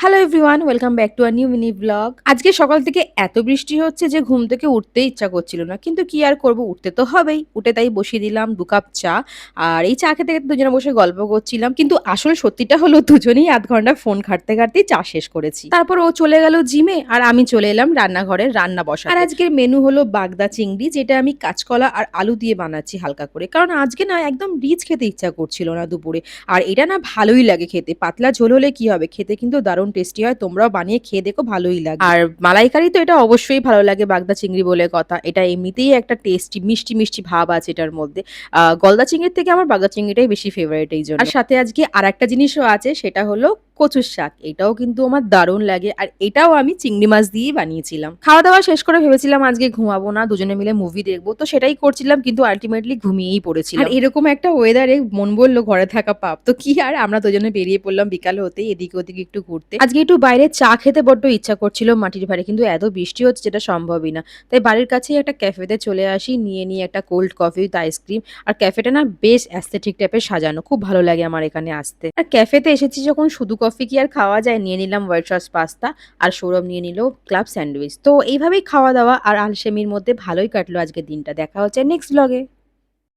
Hello everyone, welcome back to a new mini blog. আজকে সকাল থেকে এত বৃষ্টি হচ্ছে যে ঘুম থেকে উঠতেই ইচ্ছা করছিল না। কিন্তু কি আর করব, উঠতে তো হবেই। উঠে তাই বসিয়ে দিলাম ২ কাপ চা। আর এই চা খেতে, খেতে দুজনে বসে গল্প করছিলাম। কিন্তু আসল সত্যিটা হলো দুজনেই ০.৫ ঘন্টা ফোন ঘাঁটতে, ঘাঁটতেই চা শেষ করেছি। তারপর ও চলে গেল জিমে আর আমি চলে এলাম রান্নাঘরে রান্না বসাতে। আর আজকের মেনু হলো বাগদা চিংড়ি, যেটা আমি কাঁচকলা আর আলু দিয়ে বানাচ্ছি হালকা করে। কারণ আজকে না একদম রিচ খেতে ইচ্ছা করছিল না দুপুরে। আর এটা না ভালোই লাগে খেতে। পাতলা ঝোল হলে কি হবে? খেতে কিন্তু দারুণ টেস্টি হয়। তোমরাও বানিয়ে খেয়ে দেখো, ভালোই লাগবে। আর মালাইকারি তো এটা অবশ্যই ভালো লাগে, বাগদা চিংড়ি বলে কথা। এটা এমনিতেই একটা টেস্টি মিষ্টি, মিষ্টি ভাব আছে এটার মধ্যে। গলদা চিংড়ির থেকে আমার বাগদা চিংড়িটাই বেশি ফেভারিট এইজন্য। আর সাথে আজকে আরেকটা জিনিসও আছে, সেটা হলো কচুর শাক। এটাও কিন্তু আমার দারুণ লাগে। আর এটাও আমি চিংড়ি মাছ দিয়েই বানিয়েছিলাম। খাওয়া-দাওয়া শেষ করে ভেবেছিলাম আজকে ঘুমাবো না, দুজনে মিলে মুভি দেখব। তো সেটাই করছিলাম, কিন্তু আল্টিমেটলি ঘুমিয়েই পড়েছিলাম। আর এরকম একটা ওয়েদারে মন বলল ঘরে থাকা পাপ। তো কি আর, আমরা দুজনে বেরিয়ে পড়লাম বিকাল হতেই এদিকে ওদিকে একটু ঘুরতে। আজকে একটু বাইরে চা খেতে বড্ড ইচ্ছা করছিল মাটির ভারে, কিন্তু এত বৃষ্টি হচ্ছে যেটা সম্ভবই না। তাই বাড়ির কাছেই একটা ক্যাফেতে চলে আসি, নিয়ে নিই একটা কোল্ড কফি উইথ আইসক্রিম। আর ক্যাফেটা না বেশ অ্যাস্থেটিক টাইপের সাজানো। খুব ভালো লাগে আমার এখানে আসতে। আর ক্যাফেতে এসেছি যখন, শুধু কফি কি আর খাওয়া যায়? নিয়ে নিলাম হোয়াইট সস পাস্তা, আর সৌরভ নিয়ে নিল ক্লাব স্যান্ডউইচ। তো এইভাবেই খাওয়া-দাওয়া আর আলসেমির মধ্যে ভালোই কাটলো আজকের দিনটা। দেখা হচ্ছে নেক্সট ভ্লগে।